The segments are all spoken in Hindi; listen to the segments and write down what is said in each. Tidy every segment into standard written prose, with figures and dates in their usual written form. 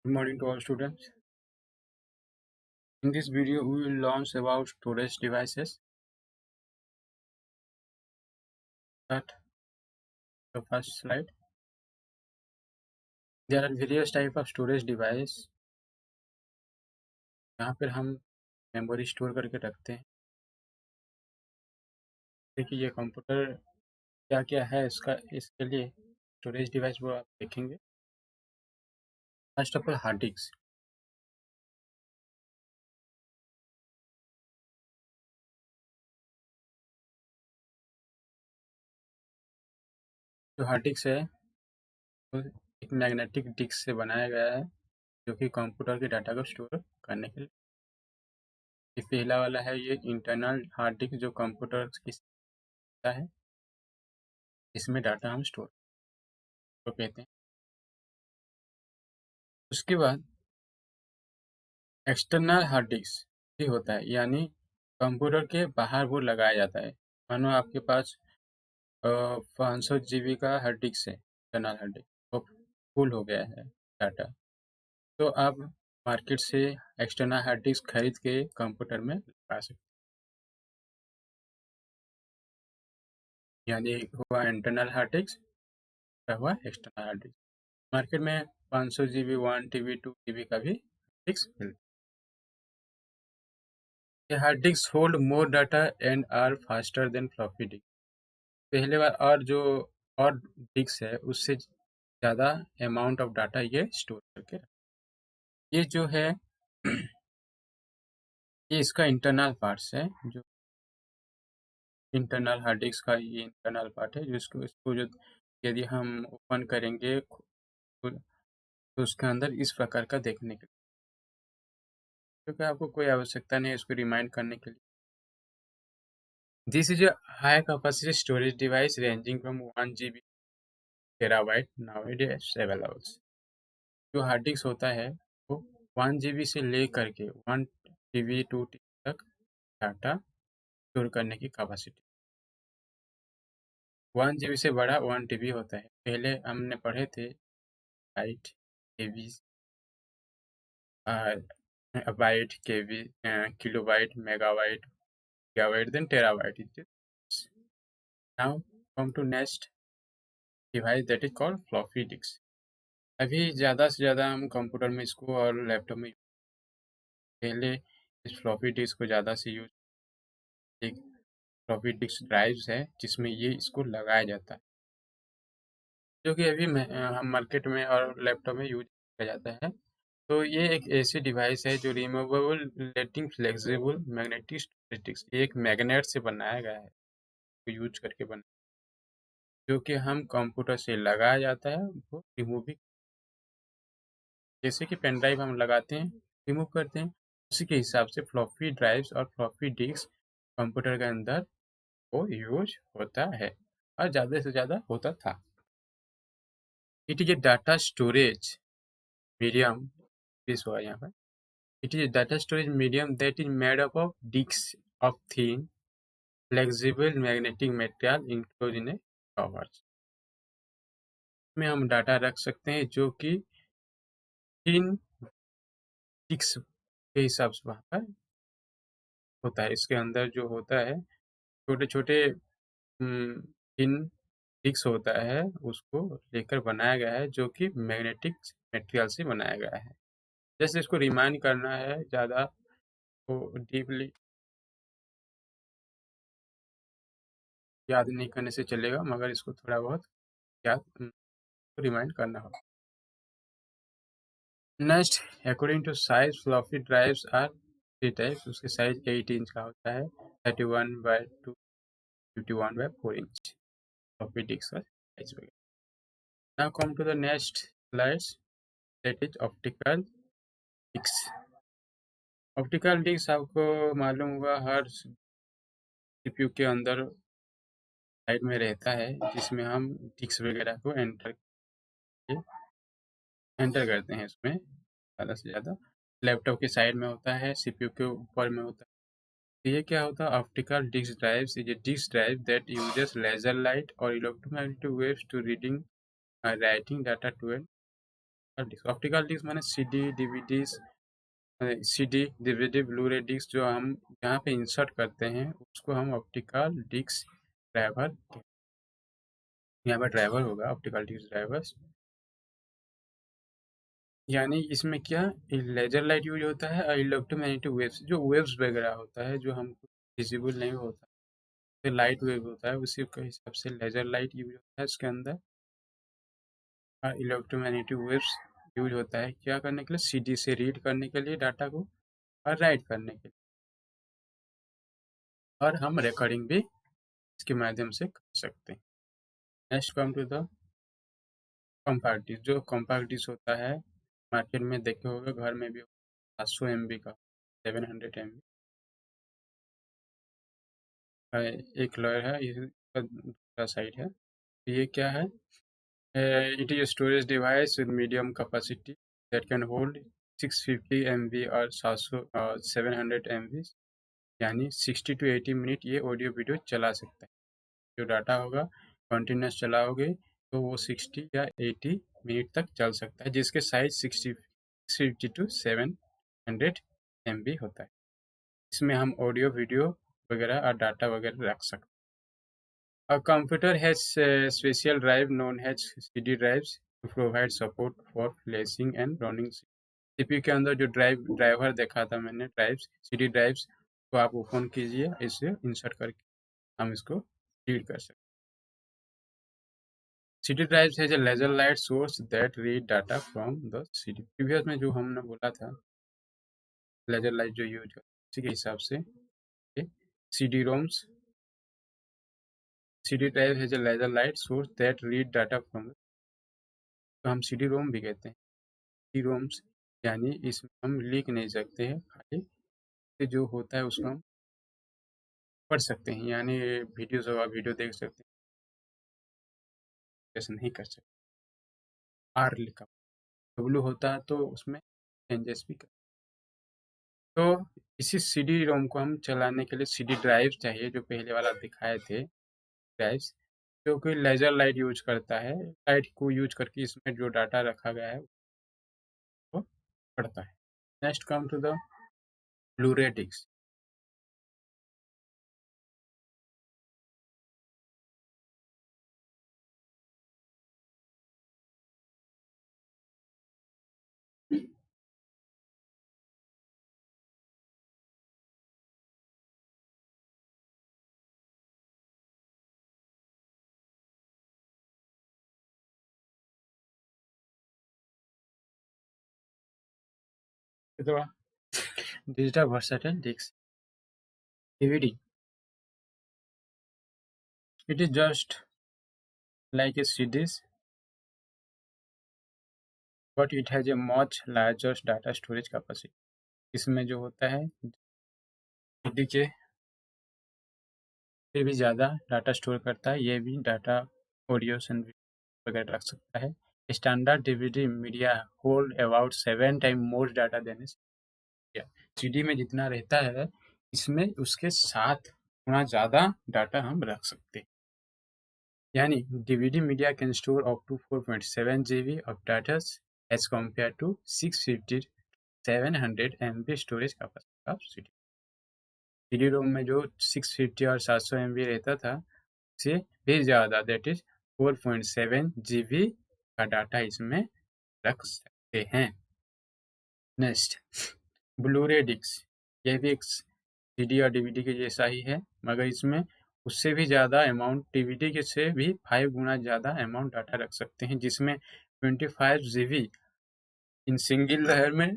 Good morning to all students. In this video, we will learn about storage devices. Start the first slide. There are various type of storage device. यहाँ पर हम मेमोरी स्टोर करके रखते हैं। देखिए ये कंप्यूटर क्या क्या है इसके लिए स्टोरेज डिवाइस वो आप देखेंगे। First of all hard disk. जो हार्ड डिस्क है वो एक मैग्नेटिक डिस्क से बनाया गया है जो कि कंप्यूटर के डाटा को स्टोर करने के लिए। ये पहला वाला है ये इंटरनल हार्ड डिस्क जो कंप्यूटर की है, इसमें डाटा हम स्टोर को कहते हैं। उसके बाद एक्सटर्नल हार्ड डिस्क भी होता है, यानी कंप्यूटर के बाहर वो लगाया जाता है। मानो आपके पास 500 GB का हार्ड डिस्क है, एक्सटर्नल हार्ड डिस्क, वो फुल हो गया है डाटा, तो आप मार्केट से एक्सटर्नल हार्ड डिस्क खरीद के कंप्यूटर में लगा सकते हैं। यानी हुआ इंटरनल हार्ड डिस्क, हुआ एक्सटर्नल हार्ड डिस्क। मार्केट में 500 GB, 1 TB, 2 TB का भी डिस्क मिलता है। Hard disk hold more data and are faster than floppy disk. पहले बार और डिस्क है उससे ज़्यादा अमाउंट ऑफ डाटा ये स्टोर करके ये जो है ये इसका इंटरनल पार्ट्स है। जो इंटरनल हार्ड डिस्क का ये इंटरनल पार्ट है, जिसको इसको जो यदि हम ओपन करेंगे तो उसके अंदर इस प्रकार का देखने के लिए, क्योंकि आपको कोई आवश्यकता नहीं है इसको रिमाइंड करने के लिए। This is a high capacity storage device ranging from 1 GB terabyte nowadays available. जो हार्ड डिस्क होता है वो 1 GB से ले करके 1 TB 2 TB तक डाटा स्टोर करने की कैपेसिटी। 1 GB से बड़ा 1 TB होता है। पहले हमने पढ़े थे byte, KB, byte, KB, kilobyte, megabyte, gigabyte, then terabyte. Now come to next device that is called floppy disk. अभी ज़्यादा से ज़्यादा हम कंप्यूटर में इसको और लैपटॉप में पहले इस फ्लॉपी डिस्क को ज़्यादा से यूज, एक फ्लॉपी डिस्क ड्राइव्स है जिसमें ये इसको लगाया जाता है, जो कि अभी हम मार्केट में और लैपटॉप में यूज किया जाता है। तो ये एक ऐसी डिवाइस है जो रिमूवेबल लेटिंग फ्लेक्सिबल मैग्नेटिक स्टोरेज डिस्क, एक मैग्नेट से बनाया गया है, तो यूज करके बना, जो कि हम कंप्यूटर से लगाया जाता है, वो रिमूव भी, जैसे कि पेन ड्राइव हम लगाते हैं रिमूव करते हैं, उसी के हिसाब से फ्लॉपी ड्राइव्स और फ्लॉपी डिस्क कंप्यूटर के अंदर वो यूज होता है और ज़्यादा से ज़्यादा होता था। It is a data storage medium, this हुआ यहाँ पर। It is a data storage medium that is made up of disk of thin flexible magnetic material enclose in a cover. में हम डाटा रख सकते हैं जो कि थिन डिस्क के हिसाब से वहाँ पर होता है। इसके अंदर जो होता है छोटे छोटे थिन डिस्क होता है, उसको लेकर बनाया गया है, जो कि मैग्नेटिक मटेरियल से बनाया गया है। जैसे इसको रिमाइंड करना है ज़्यादा तो डीपली याद नहीं करने से चलेगा, मगर इसको थोड़ा बहुत याद रिमाइंड करना होगा। Next, according to size floppy drives are 3 types. उसके साइज 8 इंच का होता है, 31/2, 51/4 इंच फ्लॉपी डिस्क का साइज वगैरह। Now come to the next slides, that is optical disk. Optical disk आपको मालूम होगा हर सीपीयू के अंदर साइड में रहता है, जिसमें हम डिस्क वगैरह को एंटर करते हैं। इसमें ज़्यादा से ज़्यादा लैपटॉप के साइड में होता है, सीपीयू के ऊपर में होता है। तो ये क्या होता है, optical disc drives is a disc drive that uses laser light or electromagnetic waves to reading writing data to an optical disc माने CD, DVDs, CD, DVD, Blu-ray disc जो हम यहाँ पे इंसर्ट करते हैं उसको हम ऑप्टिकल डिस्क ड्राइवर, यहाँ पर ड्राइवर होगा ऑप्टिकल डिस्क ड्राइवर्स। यानी इसमें क्या लेजर लाइट यूज होता है और इलेक्ट्रोमैग्नेटिक वेव्स, जो वेव्स वगैरह होता है जो हमको विजिबल नहीं होता, तो लाइट वेव होता है, उसी के हिसाब से लेजर लाइट यूज होता है इसके अंदर। और इलेक्ट्रोमैग्नेटिक वेव्स यूज होता है क्या करने के लिए, सीडी से रीड करने के लिए डाटा को और राइट करने के लिए, और हम रिकॉर्डिंग भी इसके माध्यम से कर सकते हैं। Next come to the compact disk. जो कॉम्पैक्ट डिस्क होता है मार्केट में देखे होगे, घर में भी 700 MB का, 700 MB एक लेयर है, इसका दूसरा साइड है। ये क्या है, it is a storage device with medium capacity that can hold 650 MB और 700 MB, यानी 60 to 80 मिनट ये ऑडियो वीडियो चला सकता है। जो डाटा होगा कंटिन्यूस चलाओगे तो वो 60 या 80 मिनट तक चल सकता है, जिसके साइज 650 to 700 MB होता है। इसमें हम ऑडियो वीडियो वगैरह और डाटा वगैरह रख सकते हैं। A computer has a special drive known as CD drives to provide support for flashing and running। CPU के अंदर जो ड्राइवर देखा था मैंने, ड्राइव्स, सीडी ड्राइव्स, तो आप ओपन कीजिए, इसे इंसर्ट करके हम इसको रीड कर सकते हैं। CD drives has a laser light source that read data from the CD। Previous में जो हमने बोला था लेजर लाइट जो यूज कर, उसी के हिसाब से CD roams, CD drive has a laser light source that read data from, तो हम सीडी रोम भी कहते हैं। सीडी रोम्स यानी इसमें हम लिख नहीं सकते हैं, खाली जो होता है उसको हम पढ़ सकते हैं, यानी वीडियोस होगा वीडियो देख सकते हैं, ऐसा नहीं कर सकते। आर लिखा डब्लू होता है तो उसमें चेंजेस भी कर, तो इसी सीडी रोम को हम चलाने के लिए सीडी ड्राइव चाहिए, जो पहले वाला दिखाए थे ड्राइव्स, जो कि लेजर लाइट यूज करता है, लाइट को यूज करके इसमें जो डाटा रखा गया है वो पढ़ता है। Next come to the Blu ray disk. Digital versatile disk DVD, it is just like a CDs, but it has a much larger data storage capacity। इसमें जो होता है CD के फिर भी ज़्यादा डाटा स्टोर करता है, ये भी डाटा ऑडियो वगैरह रख सकता है। Standard DVD media hold about 7 time more data देने से, CD में जितना रहता है इसमें उसके 7 गुना ज़्यादा डाटा हम रख सकते हैं। यानी DVD media can store up to 4.7 GB of data as compare to 650 700 MB storage capacity of CD। CD ROM में जो 650 और 700 MB रहता था से भी ज़्यादा, दैट इज 4.7 GB का डाटा इसमें रख सकते हैं। नेक्स्ट ब्लू-रे डिस्क, यह भी एक CD और DVD के जैसा ही है, मगर इसमें उससे भी ज़्यादा अमाउंट, DVD के से भी 5 गुना ज़्यादा अमाउंट डाटा रख सकते हैं, जिसमें 25 GB इन सिंगल लेयर में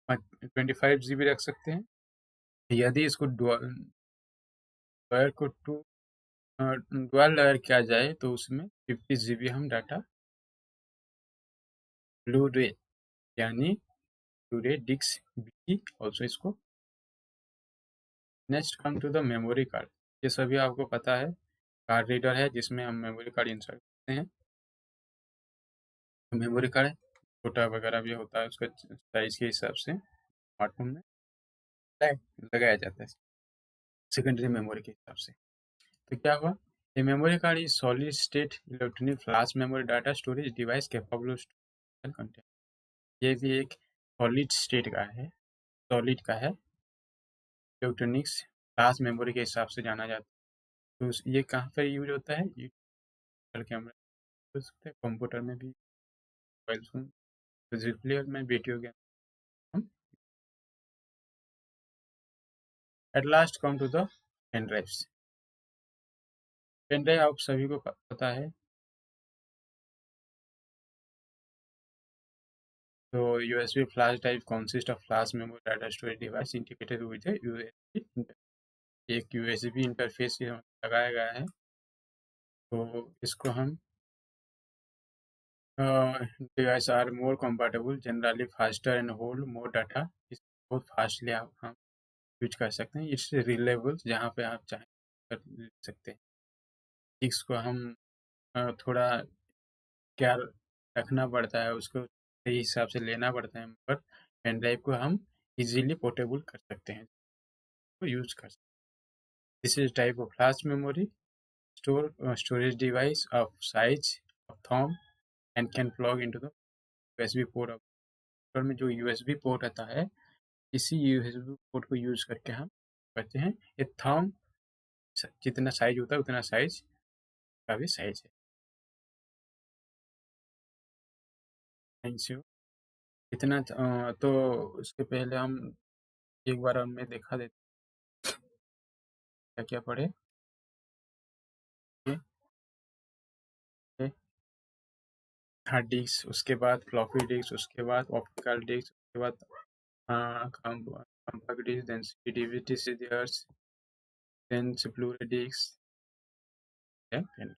25 GB रख सकते हैं। यदि इसको लेयर को डुअल लेयर किया जाए तो उसमें 50 GB हम डाटा ब्लू-रे यानी ब्लू-रे डिस्क भी ऑल्सो इसको। Next come to the memory card. ये सभी आपको पता है, कार्ड रीडर है जिसमें हम मेमोरी कार्ड इंसर्ट करते हैं। मेमोरी कार्ड छोटा वगैरह भी होता है, उसका साइज के हिसाब से स्मार्टफोन में लगाया जाता है सेकेंडरी मेमोरी के हिसाब से। तो क्या हुआ, ये memory card is solid state electronic flash memory data storage device capable content. ये भी एक सॉलिड स्टेट का है, सॉलिड का है। इलेक्ट्रॉनिक्स फ्लैश मेमोरी के हिसाब से जाना जाता है। तो ये कहाँ पर यूज होता है? डिजिटल कैमरा हो सकता है, कंप्यूटर में भी, मोबाइल फोन, डिस्प्ले में, वीडियो गेम। हम at last come to the pen drives. Pen drive आप सभी को पता है। तो USB flash drive consist of flash memory data storage device integrated with a USB। एक यूएसबी इंटरफेस लगाया गया है। तो इसको हम device are more comfortable, generally faster and hold more data. बहुत फास्टली हम यूज कर सकते हैं। इट्स रिलेबल, जहाँ पे आप चाहें कर ले सकते हैं। इसको हम थोड़ा क्या रखना पड़ता है, उसको सही हिसाब से लेना पड़ता है, पर पेन ड्राइव को हम इजीली पोर्टेबल कर सकते हैं, तो यूज कर सकते हैं। This is type of flash memory storage device of size of thumb and can plug into the USB port. Computer में जो USB पोर्ट आता है, इसी USB पोर्ट को यूज करके हम करते हैं। ये थंब जितना साइज होता है उतना साइज का भी साइज है। Thank you. इतना तो उसके पहले हम एक बार मैं दिखा देते क्या क्या पढ़े। हार्ड डिस्क, उसके बाद फ्लॉपी डिस्क, उसके बाद ऑप्टिकल डिस्क, उसके बाद compact disk, then CD, DVDs, then Blu-ray discs, then pen.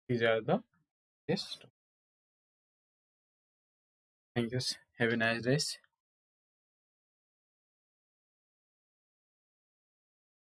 These are the yes. Thank you. Have a nice day.